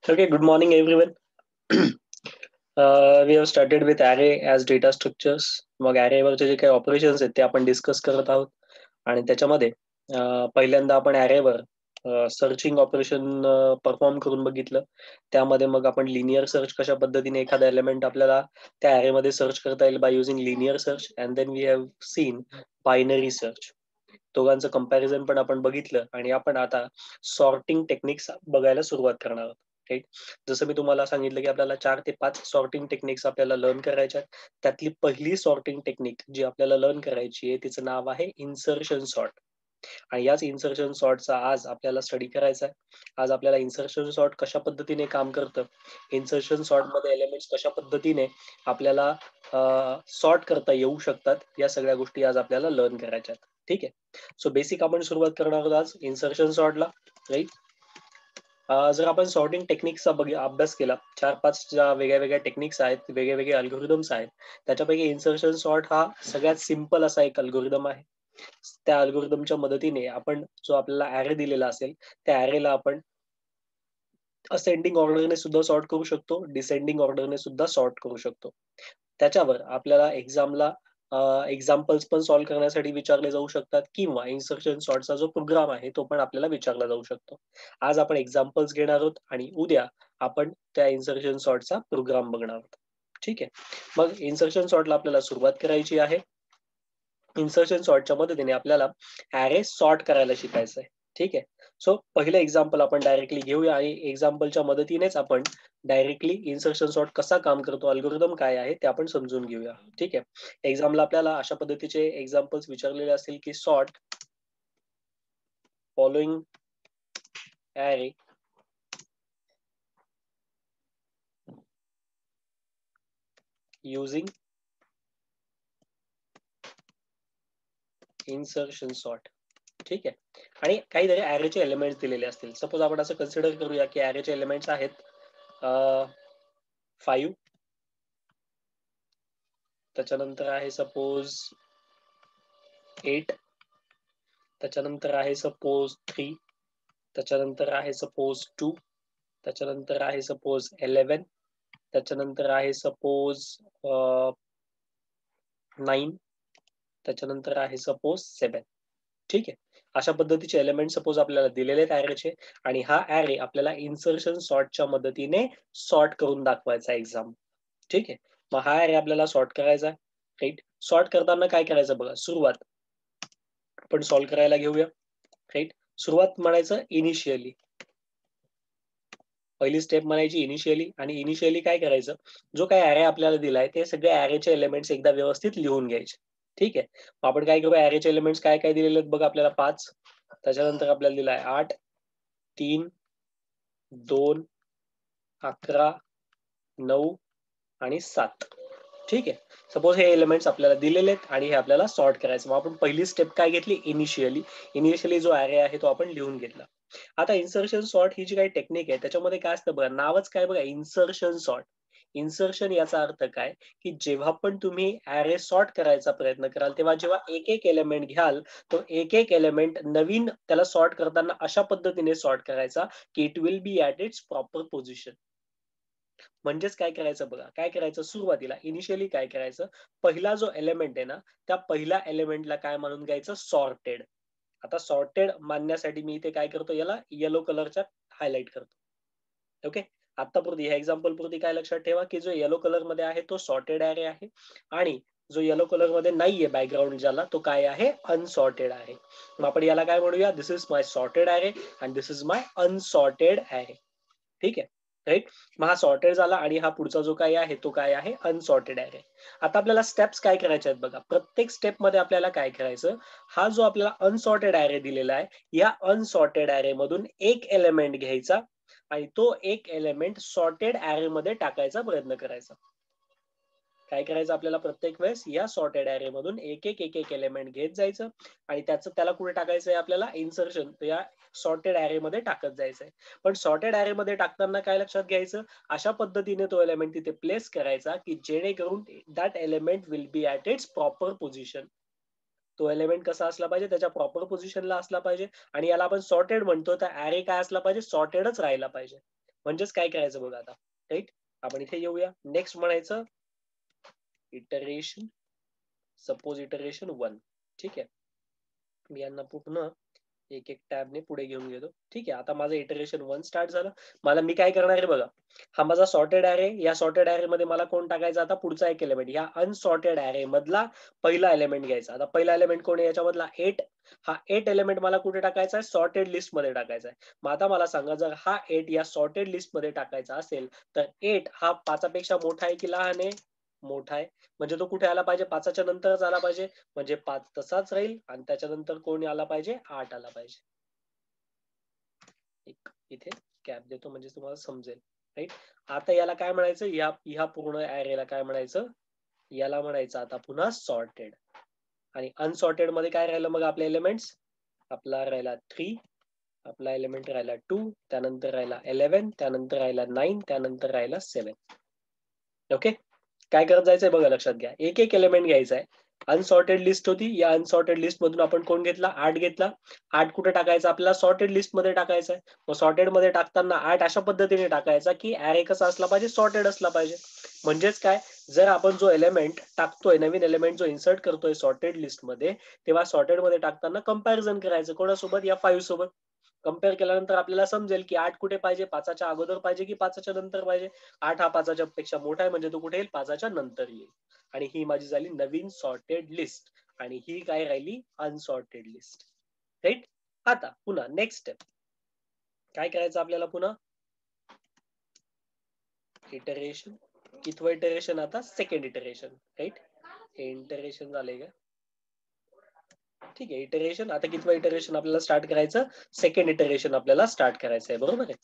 Okay, good morning everyone. We have started with array as data structures. मग array वरचे जे काही operations आहेत ते आपण डिस्कस करत आहोत आणि त्याच्यामध्ये पहिल्यांदा आपण array वर सर्चिंग ऑपरेशन परफॉर्म करून बघितलं. त्यामध्ये मग आपण लिनियर सर्च कशा पद्धतीने एखादा एलिमेंट आपल्याला त्या array मध्ये सर्च करता येईल by using linear search and then we have seen binary search. दोघांचं कंपॅरिझन पण आपण बघितलं आणि आपण आता सॉर्टिंग टेक्निक्स बघायला सुरुवात करणार आहोत. राईट. जसं मी तुम्हाला सांगितलं की आपल्याला 4 ते 5 सॉर्टिंग टेक्निक्स आपल्याला लर्न करायच्या आहेत. त्यातली पहिली सॉर्टिंग टेक्निक जी आपल्याला लर्न करायची आहे तिचं नाव आहे इन्सर्शन सॉर्ट. आणि याच इन्सर्शन सॉर्टचा आज आपल्याला स्टडी करायचा आहे. आज आपल्याला इन्सर्शन सॉर्ट कशा पद्धतीने काम करतं, इन्सर्शन सॉर्ट मध्ये एलिमेंट्स कशा पद्धतीने आपल्याला सॉर्ट करता येऊ शकतात, या सगळ्या गोष्टी आज आपल्याला लर्न करायच्या आहेत. ठीक आहे. सो बेसिक आपण सुरुवात करणार आहोत आज इन्सर्शन सॉर्टला. राईट. जर आपण सॉर्टिंग टेक्निक्सचा अभ्यास केला, 4-5 ज्या वेगळ्या वेगळ्या टेक्निक्स आहेत, वेगळे वेगळे अल्गोरिदम्स आहेत, त्याच्यापैकी इन्सर्शन सॉर्ट हा सगळ्यात सिम्पल असा एक अल्गोरिदम आहे. त्या अल्गोरिदमच्या मदतीने आपण जो आपल्याला ऍरे दिलेला असेल त्या ऍरेला आपण असेंडिंग ऑर्डरने सुद्धा सॉर्ट करू शकतो, डिसेंडिंग ऑर्डरने सुद्धा सॉर्ट करू शकतो. त्याच्यावर आपल्याला एक्झामला एक्झाम्पल्स पण सॉल्व्ह करण्यासाठी विचारले जाऊ शकतात किंवा इन्सर्शन सॉर्टचा जो प्रोग्राम आहे तो पण आपल्याला विचारला जाऊ शकतो. आज आपण एक्झाम्पल्स घेणार आहोत आणि उद्या आपण त्या इन्सर्शन सॉर्टचा प्रोग्राम बघणार आहोत. ठीक आहे. मग इन्सर्शन सॉर्टला आपल्याला सुरुवात करायची आहे. इन्सर्शन सॉर्टच्या मदतीने आपल्याला ऍरे सॉर्ट करायला शिकायचं आहे. ठीक आहे. सो पहिलं एक्झाम्पल आपण डायरेक्टली घेऊया आणि एक्झाम्पलच्या मदतीनेच आपण डायरेक्टली इन्सर्शन सॉर्ट कसा काम करतो, अल्गोरिदम काय आहे ते आपण समजून घेऊया. ठीक आहे. एक्झामला आपल्याला अशा पद्धतीचे एक्झाम्पल्स विचारलेले असतील की sort following array using insertion sort. ठीक आहे. आणि काहीतरी ऍरेचे एलिमेंट्स दिलेले असतील. सपोज आपण असं कन्सिडर करूया की ऍरेचे एलिमेंट्स आहेत 5, त्याच्यानंतर आहे सपोज 8, त्याच्यानंतर आहे सपोज 3, त्याच्यानंतर आहे सपोज 2, त्याच्यानंतर आहे सपोज 11, त्याच्यानंतर आहे सपोज 9, त्याच्यानंतर आहे सपोज 7. ठीक आहे. अशा पद्धतीचे एलिमेंट सपोज आपल्याला दिलेले आहेत ऍरेचे आणि हा ऍरे आपल्याला इन्सर्शन सॉर्टच्या मदतीने सॉर्ट करून दाखवायचा एक्झाम. ठीक आहे. मग हा ऍरे आपल्याला सॉर्ट करायचा आहे. राईट. सॉर्ट करताना काय करायचं बघा, सुरुवात आपण सॉल्व्ह करायला घेऊया. राईट. सुरुवात म्हणायचं इनिशियली, पहिली स्टेप म्हणायची इनिशियली. आणि इनिशियली काय करायचं, जो काही ऍरे आपल्याला दिलाय ते सगळे ऍरेचे एलिमेंट्स एकदा व्यवस्थित लिहून घ्यायचे. ठीक आहे. मग आपण काय करू, ऍरेचे एलिमेंट्स काय काय दिलेले आहेत बघा आपल्याला 5, त्याच्यानंतर आपल्याला दिलाय 8, 3, 2, 11, 9 आणि 7. ठीक आहे. सपोज हे एलिमेंट्स आपल्याला दिलेले आहेत आणि हे आपल्याला सॉर्ट करायचं. मग आपण पहिली स्टेप काय घेतली, इनिशियली. इनिशियली जो ऍरे आहे तो आपण लिहून घेतला. आता इन्सर्शन सॉर्ट ही जी काही टेक्निक आहे त्याच्यामध्ये काय असतं बघा, नावच काय बघा, इन्सर्शन सॉर्ट. इन्सर्शन याचा अर्थ काय, की जेव्हा पण तुम्ही ऍरे सॉर्ट करायचा प्रयत्न कराल तेव्हा जेव्हा एक एक एलिमेंट घ्याल, तो एक एक एलिमेंट नवीन त्याला सॉर्ट करताना अशा पद्धतीने सॉर्ट करायचा की it will be at it's proper position. म्हणजेच काय करायचं बघा, काय करायचं सुरुवातीला इनिशियली काय करायचं, पहिला जो एलिमेंट आहे ना त्या पहिल्या एलिमेंटला काय म्हणून घ्यायचं, सॉर्टेड. आता सॉर्टेड मानण्यासाठी मी इथे काय करतो, याला येलो कलरच्या हायलाइट करतो. ओके. आतापुरती ह्या एक्झाम्पल पुरती काय लक्षात ठेवा की जो येलो कलर मध्ये आहे तो सॉर्टेड ऍरे आहे आणि जो येलो कलर मध्ये नाहीये बॅकग्राऊंड ज्याला, तो काय आहे, अनसॉर्टेड आहे. मग आपण याला काय म्हणूया, this is my sorted array and this is my unsorted array. ठीक आहे. राईट. मग हा सॉर्टेड झाला आणि हा पुढचा जो काही आहे तो काय आहे, अनसॉर्टेड ऍरे. आता आपल्याला स्टेप्स काय करायचे आहेत बघा, प्रत्येक स्टेप मध्ये आपल्याला काय करायचं, हा जो आपल्याला अनसॉर्टेड ऍरे दिलेला आहे या अनसॉर्टेड ऍरे मधून एक एलिमेंट घ्यायचा आणि तो एक एलिमेंट सॉर्टेड ऍरे मध्ये टाकायचा प्रयत्न करायचा. काय करायचं आपल्याला, प्रत्येक वेळेस या सॉर्टेड ऍरे मधून एक एक एक एक एलिमेंट घेत जायचं आणि त्याला कुठे टाकायचंय आपल्याला, इन्सर्शन या सॉर्टेड ऍरे मध्ये टाकत जायचंय. पण सॉर्टेड ऍरे मध्ये टाकताना काय लक्षात घ्यायचं, अशा पद्धतीने तो एलिमेंट तिथे प्लेस करायचा की जेणेकरून that element will be at it's proper position. तो एलिमेंट कसा असला पाहिजे, त्याच्या प्रॉपर पोझिशनला असला पाहिजे आणि याला आपण सॉर्टेड म्हणतो, तर ऍरे काय असला पाहिजे, सॉर्टेडच राहायला पाहिजे. म्हणजेच काय करायचं बघा आता, राईट. आपण इथे येऊया. नेक्स्ट म्हणायचं इटरेशन, सपोज इटरेशन 1. ठीक आहे, मी यांना पूर्ण एक एक टॅबने पुढे घेऊन गेलो. ठीक आहे, आता माझं इटरेशन 1 स्टार्ट झालं. मला मी काय करणार आहे बघा, हा माझा सॉर्टेड ॲरे, या सॉर्टेड ॲरे मध्ये मला कोण टाकायचं आता, पुढचा एक एलिमेंट, या अनसॉर्टेड ॲरे मधला पहिला एलिमेंट घ्यायचा. आता पहिला एलिमेंट कोण आहे याच्यामधला 8. हा 8 एलिमेंट मला कुठे टाकायचा आहे, सॉर्टेड लिस्ट मध्ये टाकायचा आहे. मग आता मला सांगा, जर हा 8 या सॉर्टेड लिस्ट मध्ये टाकायचा असेल तर 8 हा 5 पेक्षा मोठा आहे की लहान आहे, मोठा आहे. म्हणजे तो कुठे आला पाहिजे, 5च्या नंतरच आला पाहिजे. म्हणजे 5 तसाच राहील आणि त्याच्यानंतर कोण आला पाहिजे, 8 आला पाहिजे. एक इथे कॅप देतो म्हणजे तुम्हाला समजेल, राईट. आता याला काय म्हणायचं, या पूर्ण ॲरेला काय म्हणायचं, याला म्हणायचं आता पुन्हा सॉर्टेड. आणि अनसॉर्टेड मध्ये काय राहिलं मग आपले एलिमेंट्स, आपला राहिला 3, आपला एलिमेंट राहिला 2, त्यानंतर राहिला 11, त्यानंतर राहिला 9, त्यानंतर राहिला 7. ओके, काय करत जायचंय बघा, लक्षात घ्या, एक एक एलिमेंट घ्यायचा आहे. अनसॉर्टेड लिस्ट होती, या अनसॉर्टेड लिस्ट मधून आपण कोण घेतला, 8 घेतला. 8 कुठे टाकायचा, आपल्याला सॉर्टेड लिस्ट मध्ये टाकायचा आहे. मग सॉर्टेड मध्ये टाकताना 8 अशा पद्धतीने टाकायचा की ॲरे कसा असला पाहिजे, सॉर्टेड असला पाहिजे. म्हणजेच काय, जर आपण जो एलिमेंट टाकतोय, नवीन एलिमेंट जो इन्सर्ट करतोय सॉर्टेड लिस्ट मध्ये, तेव्हा सॉर्टेड मध्ये टाकताना कंपॅरिझन करायचं कोणासोबत, या 5 सोबत. कम्पेअर केल्यानंतर आपल्याला समजेल की 8 कुठे पाहिजे, 5च्या अगोदर पाहिजे की 5च्या नंतर पाहिजे. 8 हा 5च्या पेक्षा मोठा आहे म्हणजे तो कुठे येईल, 5च्या नंतर येईल. आणि ही माझी झाली नवीन सॉर्टेड लिस्ट, आणि ही काय राहिली, अनसॉर्टेड लिस्ट, राईट. आता पुन्हा नेक्स्ट स्टेप काय करायचं आपल्याला, पुन्हा इटरेशन, कितवं इटरेशन आता, सेकंड इटरेशन, राईट. हे इटरेशन झालंय का, ठीक आहे. इटरेशन आता कितवं इटरेशन आपल्याला स्टार्ट करायचं, सेकंड इटरेशन आपल्याला स्टार्ट करायचं आहे, बरोबर आहे.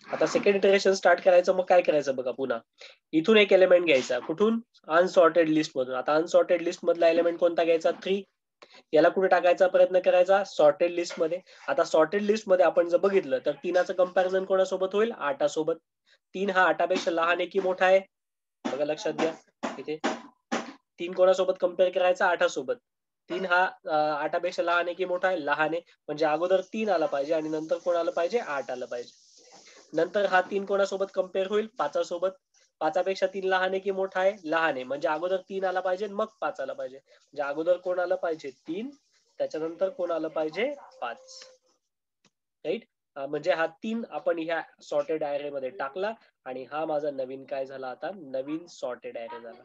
आता सेकंड इटरेशन स्टार्ट करायचं, मग काय करायचं बघा, पुन्हा इथून एक एलिमेंट घ्यायचा, कुठून, अनसॉर्टेड लिस्ट मधून. आता अनसॉर्टेड लिस्ट मधला एलिमेंट कोणता घ्यायचा, 3. याला कुठे टाकायचा प्रयत्न करायचा, सॉर्टेड लिस्ट मध्ये. आता सॉर्टेड लिस्ट मध्ये आपण जर बघितलं तर 3चं कंपॅरिझन कोणासोबत होईल, 8 सोबत. 3 हा 8 पेक्षा लहान आहे की मोठा आहे, बघा लक्षात घ्या इथे. 3 कोणासोबत कम्पेअर करायचा, 8 सोबत. 3 हा 8 पेक्षा लहान आहे की मोठा आहे, लहान आहे. म्हणजे अगोदर 3 आला पाहिजे आणि नंतर कोण आलं पाहिजे, 8 आलं पाहिजे. नंतर हा 3 कोणासोबत कम्पेअर होईल, 5 सोबत. 5 पेक्षा 3 लहान आहे की मोठा आहे, लहान आहे. म्हणजे अगोदर 3 आला पाहिजे मग 5 आला पाहिजे. म्हणजे अगोदर कोण आलं पाहिजे, 3, त्याच्यानंतर कोण आलं पाहिजे, 5, राईट. म्हणजे हा 3 आपण ह्या सॉर्टेड ॲरे मध्ये टाकला आणि हा माझा नवीन काय झाला, आता नवीन सॉर्टेड ॲरे झाला,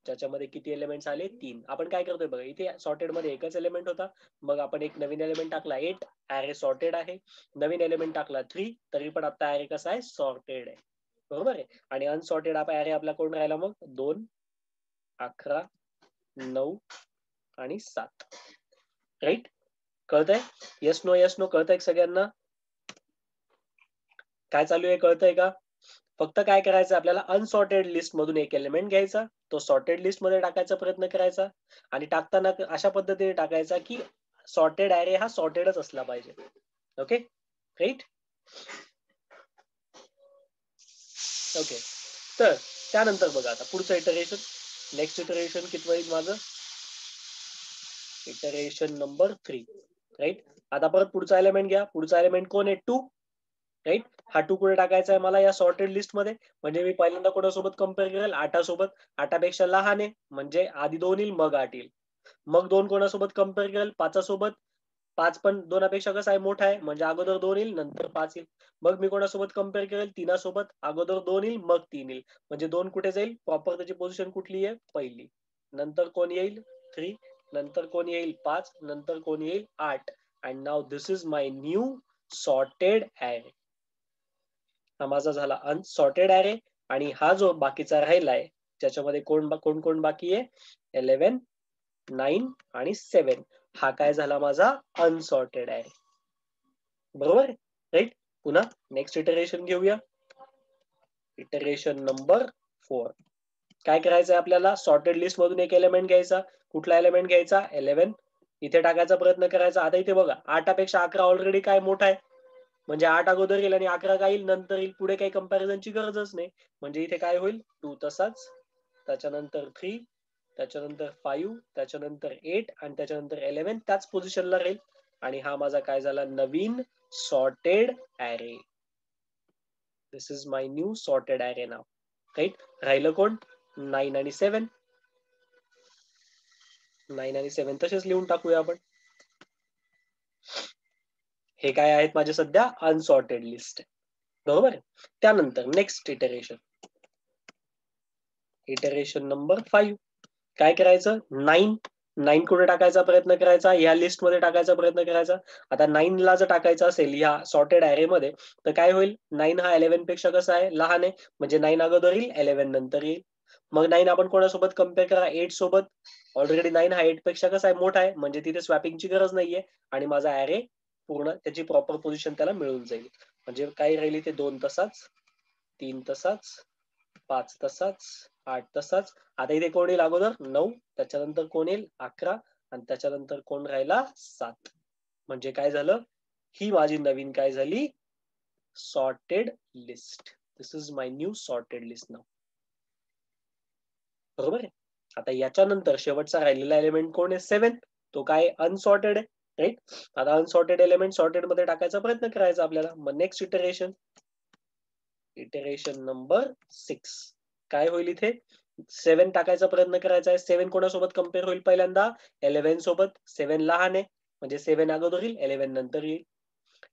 ज्याच्यामध्ये किती एलिमेंट्स आले, 3. आपण काय करतोय बघा, इथे सॉर्टेड मध्ये एकच एलिमेंट होता, मग आपण एक नवीन एलिमेंट टाकला 8, ॲरे सॉर्टेड आहे. नवीन एलिमेंट टाकला 3, तरी पण आता ॲरे कसा आहे, सॉर्टेड आहे, बरोबर आहे. आणि अनसॉर्टेड ॲरे आपला कोण राहिला मग, 2, 11, 9 आणि 7, राईट. कळतंय, यस नो, यस नो, कळतंय सगळ्यांना, काय चालू आहे, कळतंय का. फक्त काय करायचं आपल्याला, अनसॉर्टेड लिस्ट मधून एक एलिमेंट घ्यायचा, तो सॉर्टेड लिस्ट मध्ये टाकायचा प्रयत्न करायचा, आणि टाकताना अशा पद्धतीने टाकायचा की सॉर्टेड ॲरे हा सॉर्टेडच असला पाहिजे. Okay, right. ओके, तर त्यानंतर बघा आता पुढचं इटरेशन, नेक्स्ट इटरेशन किती येईल माझं, इटरेशन नंबर 3, राईट. आता परत पुढचा एलिमेंट घ्या, पुढचा एलिमेंट कोण आहे, 2, राईट. हा 2 कुठे टाकायचा आहे मला, या सॉर्टेड लिस्ट मध्ये. म्हणजे मी पहिल्यांदा कोणासोबत कम्पेअर करेल, 8 सोबत. 8 पेक्षा लहान आहे म्हणजे आधी 2 येईल मग 8 येईल. मग 2 कोणासोबत कम्पेअर करेल, 5 सोबत. 5 पण 2 पेक्षा कसं आहे, मोठा आहे, म्हणजे अगोदर 2 येईल नंतर 5 येईल. मग मी कोणासोबत कम्पेअर करेल, 3 सोबत. अगोदर 2 येईल मग 3 येईल. म्हणजे 2 कुठे जाईल, प्रॉपर त्याची पोझिशन कुठली आहे, पहिली. नंतर कोण येईल, 3. नंतर कोण येईल, 5. नंतर कोण येईल, 8. And now this is my new sorted array. हा माझा झाला अनसॉर्टेड ॲरे. आणि हा जो बाकीचा राहिलाय, ज्याच्यामध्ये कोण कोण बाकी आहे, 11, 9 आणि 7, हा काय झाला माझा अनसॉर्टेड ॲरे, बरोबर, राईट. पुन्हा नेक्स्ट इटरेशन घेऊया, इटरेशन नंबर 4. काय करायचंय आपल्याला, सॉर्टेड लिस्ट मधून एक एलिमेंट घ्यायचा. कुठला एलिमेंट घ्यायचा, 11. इथे टाकायचा प्रयत्न करायचा. आता इथे बघा, 8 पेक्षा 11 ऑलरेडी काय मोठा आहे, म्हणजे 8 अगोदर येईल आणि 11 काय येईल, नंतर येईल. पुढे काही कंपॅरिझनची गरजच नाही. म्हणजे इथे काय होईल, 2 तसाच, त्याच्यानंतर 3, त्याच्यानंतर 5, त्याच्यानंतर 8 आणि त्याच्यानंतर 11 त्याच पोझिशनला राहील. आणि हा माझा काय झाला, नवीन sorted array. This is my new sorted array नाव. राईट. राहिलं कोण? 9 आणि 7. 9 आणि 7 तसेच लिहून टाकूया आपण. हे काय आहेत माझे सध्या अनसॉर्टेड लिस्ट. बरोबर. त्यानंतर नेक्स्ट इटरेशन नंबर 5. काय करायचं? 9 कुठे टाकायचा प्रयत्न करायचा? या लिस्ट मध्ये टाकायचा प्रयत्न करायचा. आता 9 ला जर टाकायचं असेल या सॉर्टेड ॲरे मध्ये तर काय होईल? 9 हा 11 पेक्षा कसा आहे? लहान आहे, म्हणजे 9 अगोदर येईल, 11 नंतर येईल. मग 9 आपण कोणासोबत कम्पेअर करा? 8 सोबत. ऑलरेडी 9 हा 8 पेक्षा कसा आहे? मोठा आहे, म्हणजे तिथे स्वॅपिंगची गरज नाहीये आणि माझा ॲरे पूर्ण त्याची प्रॉपर पोझिशन त्याला मिळून जाईल. म्हणजे काय राहिली ते 2 तसाच, 3 तसाच, 5 तसाच, 8 तसाच. आता इथे कोण येईल अगोदर? 9, त्याच्यानंतर कोण येईल? 11 आणि त्याच्यानंतर कोण राहिला? 7. म्हणजे काय झालं? ही माझी नवीन काय झाली? Sorted list. This is my new sorted list नाव. बरोबर आहे. आता याच्यानंतर शेवटचा राहिलेला एलिमेंट कोण आहे? 7. तो काय? अनसॉर्टेड आहे. राईट. आता अनसॉर्टेड एलिमेंट सॉर्टेड मध्ये टाकायचा प्रयत्न करायचा आपल्याला. मग नेक्स्ट इटरेशन नंबर 6. काय होईल इथे? 7 टाकायचा प्रयत्न करायचा आहे. 7 कोणासोबत कम्पेअर होईल? पहिल्यांदा 11 सोबत. 7 लहान आहे, म्हणजे 7 अगोदर येईल, 11 नंतर येईल.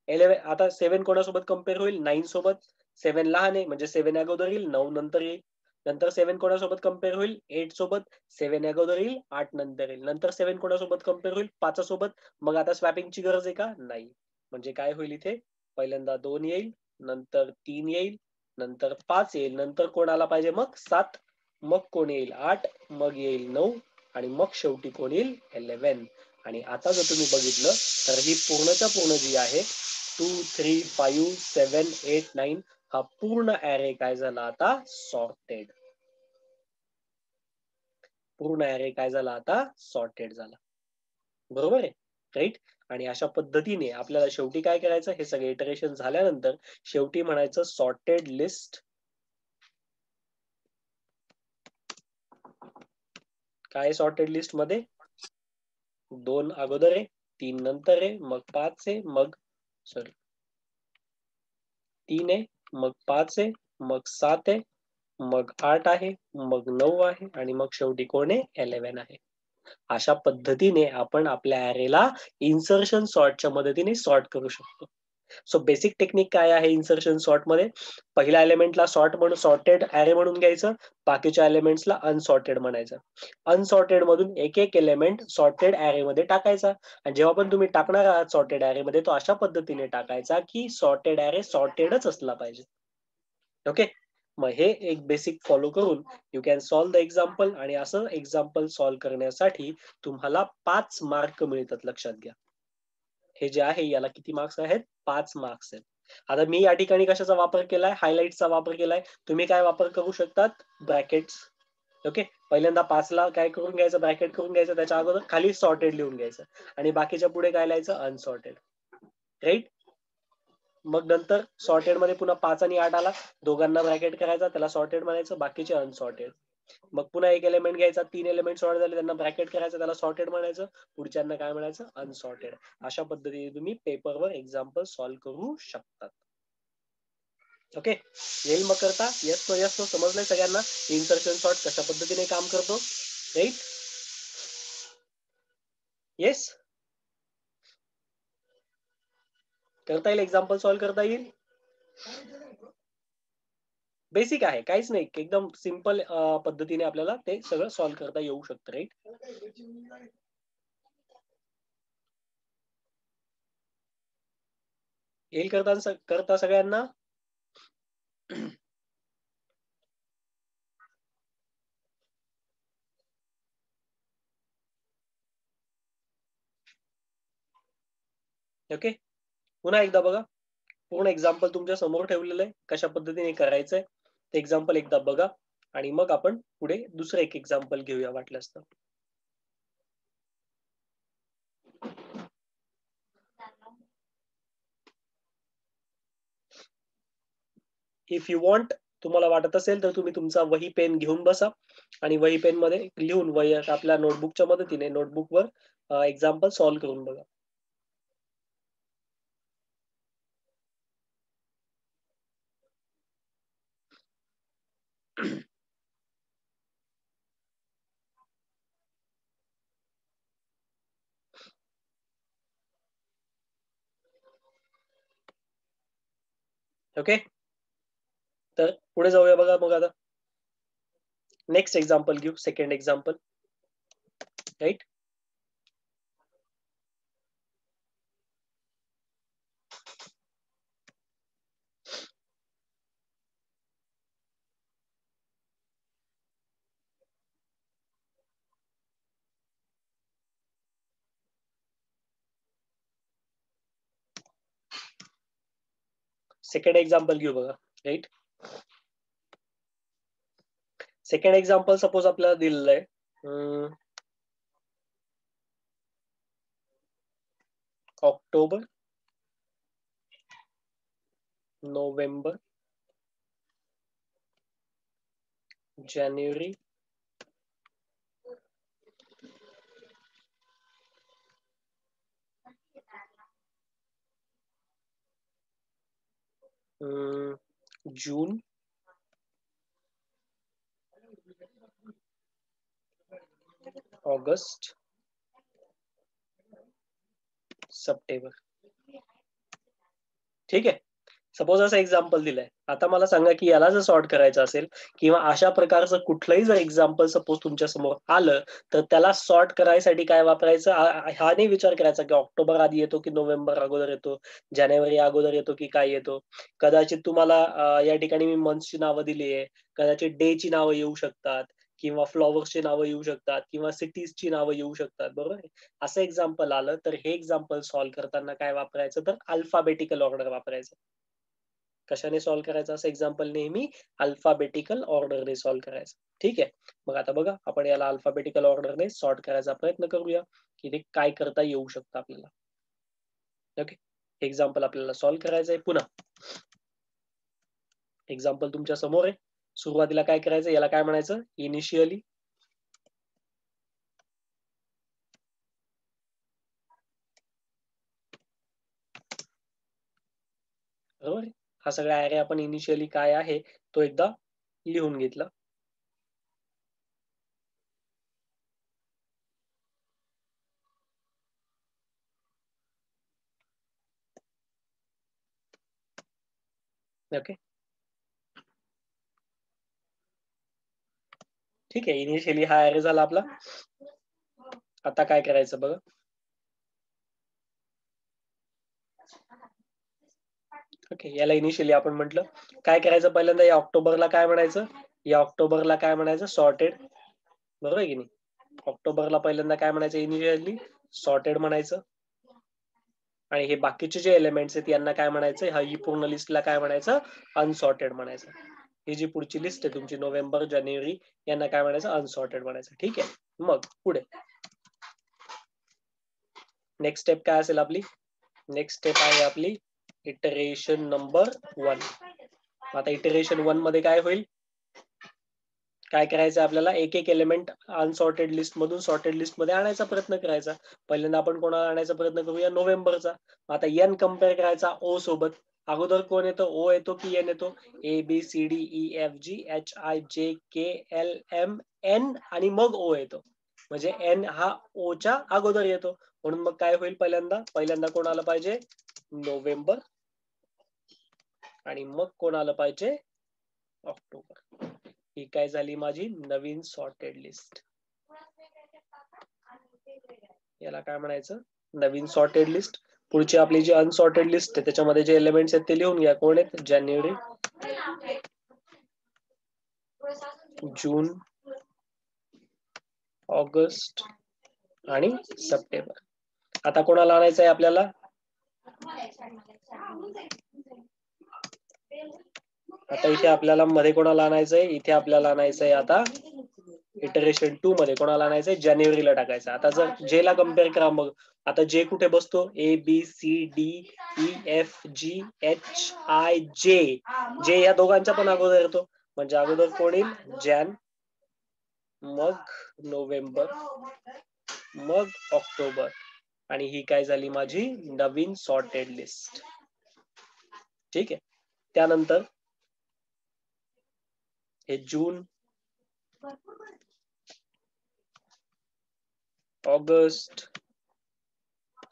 11 आता 7 कोणासोबत कम्पेअर होईल? 9 सोबत. 7 लहान आहे, म्हणजे 7 अगोदर येईल, 9 नंतर येईल. नंतर 7 कोणासोबत कम्पेअर होईल? 8 सोबत. 7 अगोदर येईल, 8 नंतर येईल. नंतर 7 कोणासोबत कम्पेअर होईल? 5 सोबत. मग आता स्वॅपिंगची गरज आहे का? नाही. म्हणजे काय होईल इथे? पहिल्यांदा 2 येईल, नंतर 3 येईल, नंतर 5 येईल, नंतर कोण आला पाहिजे? मग 7. मग कोण येईल? 8. मग येईल 9 आणि मग शेवटी कोण येईल? 11. आणि आता जर तुम्ही बघितलं तर ही पूर्णच्या पूर्ण जी आहे 2, 3, 5, 7, 8, 9 हा पूर्ण ॲरे काय झाला आता? सॉर्टेड. पूर्ण ॲरे काय झाला आता? सॉर्टेड झाला. बरोबर आहे. राईट. आणि अशा पद्धतीने आपल्याला शेवटी काय करायचं? हे सगळे इटरेशन झाल्यानंतर शेवटी म्हणायचं सॉर्टेड लिस्ट. काय सॉर्टेड लिस्ट मध्ये? 2 अगोदर आहे, 3 नंतर आहे, मग 5 आहे, मग 3 आहे, मग 5 आहे, मग 7 आहे, मग 8 आहे, मग 9 आहे आणि मग शेवटी कोण आहे? 11 आहे. अशा पद्धतीने आपण आपल्या ॲरेला इन्सर्शन सॉर्टच्या मदतीने सॉर्ट करू शकतो. सो बेसिक टेक्निक काय आहे इन्सर्शन सॉर्ट मध्ये? पहिल्या एलिमेंटला सॉर्ट म्हणून सॉर्टेड ॲरे म्हणून घ्यायचं, बाकीच्या एलिमेंट्सला अनसॉर्टेड म्हणायचं. अनसॉर्टेड मधून एक एक एलिमेंट सॉर्टेड ॲरे मध्ये टाकायचा आणि जेव्हा पण तुम्ही टाकणार आहात सॉर्टेड ॲरे मध्ये तो अशा पद्धतीने टाकायचा की सॉर्टेड ॲरे सॉर्टेडच असला पाहिजे. ओके. मग हे एक बेसिक फॉलो करून you can solve the example. आणि असं एक्झाम्पल सॉल्व करण्यासाठी तुम्हाला 5 मार्क मिळतात. लक्षात घ्या. हे जे आहे याला किती मार्क्स आहेत? 5 मार्क्स आहेत. आता मी या ठिकाणी कशाचा वापर केलाय? हायलाइटचा वापर केलाय. तुम्ही काय वापर करू शकतात? ब्रॅकेट्स. ओके. पहिल्यांदा 5 ला काय करून घ्यायचं? ब्रॅकेट करून घ्यायचं, त्याच्या अगोदर खाली सॉर्टेड लिहून घ्यायचं आणि बाकीच्या पुढे काय लिहायचं? अनसॉर्टेड. राईट. मग नंतर सॉर्टेड मध्ये पुन्हा 5 आणि 8 आला, दोघांना ब्रॅकेट करायचा, त्याला सॉर्टेड म्हणायचं, बाकीचे अनसॉर्टेड. मग पुन्हा एक एलिमेंट घ्यायचा, 3 एलिमेंट सॉर्ट झाले, त्यांना ब्रॅकेट करायचं, त्याला सॉर्टेड म्हणायचं, पुढच्यांना काय म्हणायचं? अनसॉर्टेड. अशा पद्धतीने तुम्ही पेपरवर एक्झाम्पल सॉल्व्ह करू शकतात. ओके. येईल मग करता? येस तो समजलंय सगळ्यांना इन्सर्शन सॉर्ट कशा पद्धतीने काम करतो? राईट. येस. करता येईल, एक्झाम्पल सॉल्व्ह करता येईल. बेसिक आहे, काहीच नाही, एकदम सिंपल पद्धतीने आपल्याला ते सगळं सॉल्व्ह करता येऊ शकतं. राईट. येईल करता सगळ्यांना? ओके. पुन्हा एकदा बघा, पूर्ण एक्झाम्पल तुमच्या समोर ठेवलेलं आहे, कशा पद्धतीने करायचंय ते एक्झाम्पल एकदा बघा आणि मग आपण पुढे दुसरं एक एक्झाम्पल घेऊया वाटल्यास तर. इफ यू वॉन्ट, तुम्हाला वाटत असेल तर तुम्ही तुमचा वही पेन घेऊन बसा आणि वही पेन मध्ये लिहून वही आपल्या नोटबुकच्या मदतीने नोटबुकवर एक्झाम्पल सॉल्व्ह करून बघा. ओके, तर पुढे जाऊया बघा. मग आता नेक्स्ट एक्झाम्पल घेऊ, second example. Right, second example घेऊ बघा. राईट, सेकंड एक्झाम्पल सपोज आपल्याला दिलेलं आहे ऑक्टोबर, नोव्हेंबर, जानेवारी, जून, ऑगस्ट, सप्टेंबर. ठीक आहे, सपोज असं एक्झाम्पल दिलंय. आता मला सांगा की याला जर सॉर्ट करायचं असेल किंवा अशा प्रकारचं कुठलंही जर एक्झाम्पल सपोज तुमच्या समोर आलं, तर त्याला सॉर्ट करायसाठी काय वापरायचं, हा नाही विचार करायचा की ऑक्टोबर आधी येतो की नोव्हेंबर अगोदर येतो, जानेवारी अगोदर येतो की काय येतो. कदाचित तुम्हाला या ठिकाणी मी मंथची नावं दिली आहे, कदाचित डेची नावं येऊ शकतात, किंवा फ्लॉवर्सची नावं येऊ शकतात, किंवा सिटीजची नावं येऊ शकतात. बरोबर आहे, असं एक्झाम्पल आलं तर हे एक्झाम्पल सॉल्व्ह करताना काय वापरायचं, तर अल्फाबेटिकल ऑर्डर वापरायचं. कशाने सॉल्व्ह करायचं असं एक्झाम्पल, नेहमी अल्फाबेटिकल ऑर्डरने सॉल्व्ह करायचं. ठीक आहे, मग आता बघा आपण याला अल्फाबेटिकल ऑर्डरने सॉर्ट करायचा प्रयत्न करूया की ते काय करता येऊ शकतं आपल्याला. ओके, एक्झाम्पल आपल्याला सॉल्व्ह करायचं आहे. पुन्हा एक्झाम्पल तुमच्या समोर आहे. सुरुवातीला काय करायचं, याला काय म्हणायचं, इनिशियली. बरोबर आहे, हा सगळा ऍरे आपण इनिशियली काय आहे तो एकदा लिहून घेतला. ओके, ठीक आहे, इनिशियली हा ऍरे झाला आपला. आता काय करायचं बघा. ओके, याला इनिशियली आपण म्हटलं. काय करायचं, पहिल्यांदा या ऑक्टोबरला काय म्हणायचं, या ऑक्टोबरला काय म्हणायचं, सॉर्टेड. बरोबर आहे की नाही, ऑक्टोबरला पहिल्यांदा काय म्हणायचं, इनिशियली सॉर्टेड म्हणायचं. आणि हे बाकीचे जे एलिमेंट्स आहेत यांना काय म्हणायचं, ही पूर्ण लिस्टला काय म्हणायचं, अनसॉर्टेड म्हणायचं. ही जी पुढची लिस्ट आहे तुमची नोव्हेंबर, जानेवारी, यांना काय म्हणायचं, अनसॉर्टेड म्हणायचं. ठीक आहे, मग पुढे नेक्स्ट स्टेप काय असेल आपली, नेक्स्ट स्टेप आहे आपली इटरेशन नंबर 1. आता इटरेशन 1 मध्ये काय होईल, काय करायचं आपल्याला, एक एक एलिमेंट अनसॉर्टेड लिस्ट मधून सॉर्टेड लिस्ट मध्ये आणायचा प्रयत्न करायचा. पहिल्यांदा आपण कोणाला आणायचा प्रयत्न करूया, नोव्हेंबरचा. आता एन कम्पेअर करायचा ओ सोबत. अगोदर कोण येतो, ओ येतो की एन येतो, A B C D E F G H I J K L M N आणि मग ओ येतो. म्हणजे एन हा ओ च्या अगोदर येतो, म्हणून मग काय होईल, पहिल्यांदा कोण आलं पाहिजे, नोव्हेंबर, आणि मग कोण आलं पाहिजे, ऑक्टोबर. ही काय झाली माझी नवीन सॉर्टेड लिस्ट. याला काय म्हणायचं, नवीन सॉर्टेड लिस्ट. पुढची आपली जी अनसॉर्टेड लिस्ट आहे त्याच्यामध्ये जे एलिमेंट्स आहेत ते लिहून घ्या. कोण आहेत, जानेवारी, जून, ऑगस्ट आणि सप्टेंबर. आता कोणाला आणायचं आहे आपल्याला, आता इथे आपल्याला मध्ये कोणाला आणायचंय, इथे आपल्याला आणायचंय आता इटरेशन 2 मध्ये कोणाला आणायचंय, जानेवारीला टाकायचं. आता जर जे ला कम्पेअर करा, मग आता जे कुठे बसतो, A B C D E F G H I J, J या दोघांच्या पण अगोदर येतो, म्हणजे अगोदर कोण येईल, जॅन, मग नोव्हेंबर, मग ऑक्टोबर, आणि ही काय झाली माझी नवीन सॉर्टेड लिस्ट. ठीक आहे, त्यानंतर हे जून, ऑगस्ट,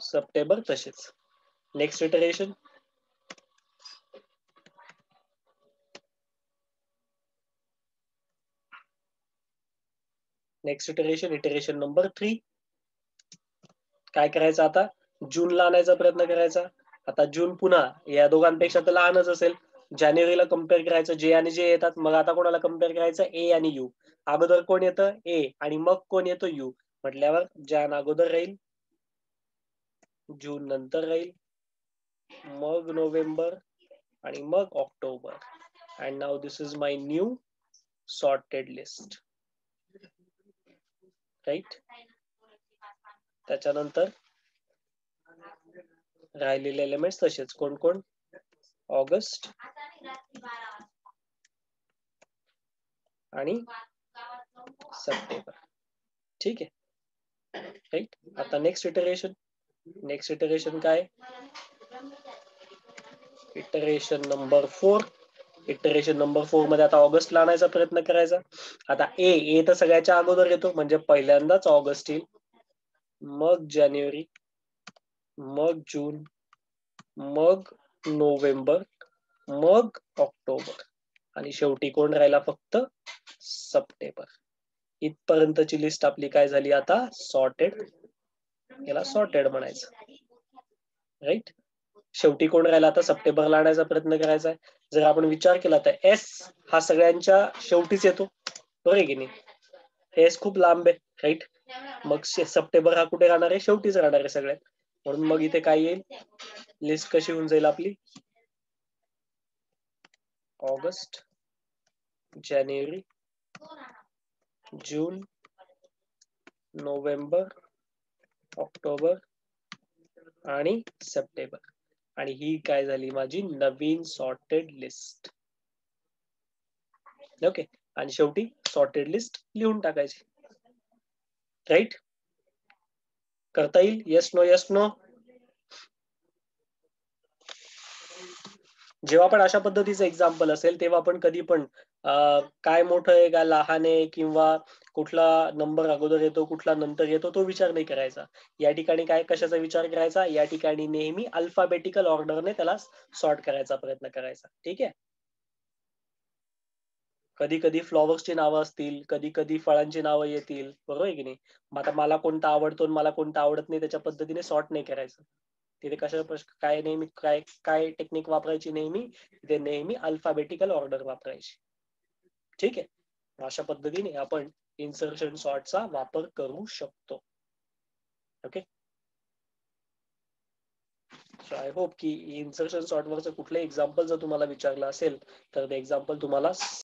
सप्टेंबर तसेच. Next iteration, next iteration number 3. काय करायचं आता? जूनला आणायचा प्रयत्न करायचा. आता जून पुन्हा या दोघांपेक्षा तर लहानच असेल. जानेवारीला कम्पेअर करायचं, जे आणि जे येतात. मग आता कोणाला कम्पेअर करायचं? ए आणि यू. अगोदर कोण येतं? ए, आणि मग कोण येतो? यू. म्हटल्यावर जान अगोदर राहील, जून नंतर राहील, मग नोव्हेंबर, आणि मग October. And now this is my new sorted list. Right. त्याच्यानंतर राहिलेले एलिमेंट्स तसेच. कोण कोण? ऑगस्ट आणि सप्टेंबर. ठीक आहे. राईट. आता नेक्स्ट इटरेशन काय? Iteration number 4. इटरेशन नंबर 4 मध्ये आता ऑगस्टला आणायचा प्रयत्न करायचा. आता ए तर सगळ्याच्या अगोदर येतो, म्हणजे पहिल्यांदाच ऑगस्ट येईल, मग जानेवारी, मग जून, मग नोव्हेंबर, मग ऑक्टोबर, आणि शेवटी कोण राहिला? फक्त सप्टेंबर. इथपर्यंतची लिस्ट आपली काय झाली आता? सॉर्टेड. याला सॉर्टेड म्हणायचं. राईट. शेवटी कोण राहिला? आता सप्टेंबरला आणायचा प्रयत्न करायचा आहे. जर आपण विचार केला तर एस हा सगळ्यांच्या शेवटीच येतो, बरोबर आहे की नाही? एस खूप लांब आहे. राईट. मग सप्टेंबर हा कुठे राहणार आहे? शेवटीच राहणार आहे सगळ्यात. म्हणून मग इथे काय येईल? लिस्ट कशी होऊन जाईल आपली? ऑगस्ट, जानेवारी, जून, नोव्हेंबर, ऑक्टोबर आणि सप्टेंबर. आणि ही काय झाली? माझी नवीन सॉर्टेड लिस्ट. ओके. आणि शेवटी सॉर्टेड लिस्ट लिहून टाकायची. राईट. करता येईल? Yes no, yes no. जेव्हा पण अशा पद्धतीचं एक्झाम्पल असेल तेव्हा आपण कधी पण काय मोठं आहे का लहान आहे, किंवा कुठला नंबर अगोदर येतो कुठला नंतर येतो, तो विचार नाही करायचा. या ठिकाणी काय कशाचा विचार करायचा? या ठिकाणी नेहमी अल्फाबेटिकल ऑर्डरने त्याला सॉर्ट करायचा प्रयत्न करायचा. ठीक आहे. कधी कधी फ्लॉवर्सची नावं असतील, कधी कधी फळांची नावं येतील, बरोबर आहे की नाही? मग आता मला कोणता आवडतो मला कोणता आवडत नाही त्याच्या पद्धतीने सॉर्ट नाही करायचं. तिथे कशा काय नेहमी काय काय टेक्निक वापरायची? नेहमी अल्फाबेटिकल ऑर्डर वापरायची. ठीक आहे. अशा पद्धतीने आपण इन्सर्शन सॉर्टचा वापर करू शकतो. ओके. सो आय होप की इन्सर्शन सॉर्ट वरचं कुठलंही एक्झाम्पल जर तुम्हाला विचारलं असेल तर ते एक्झाम्पल तुम्हाला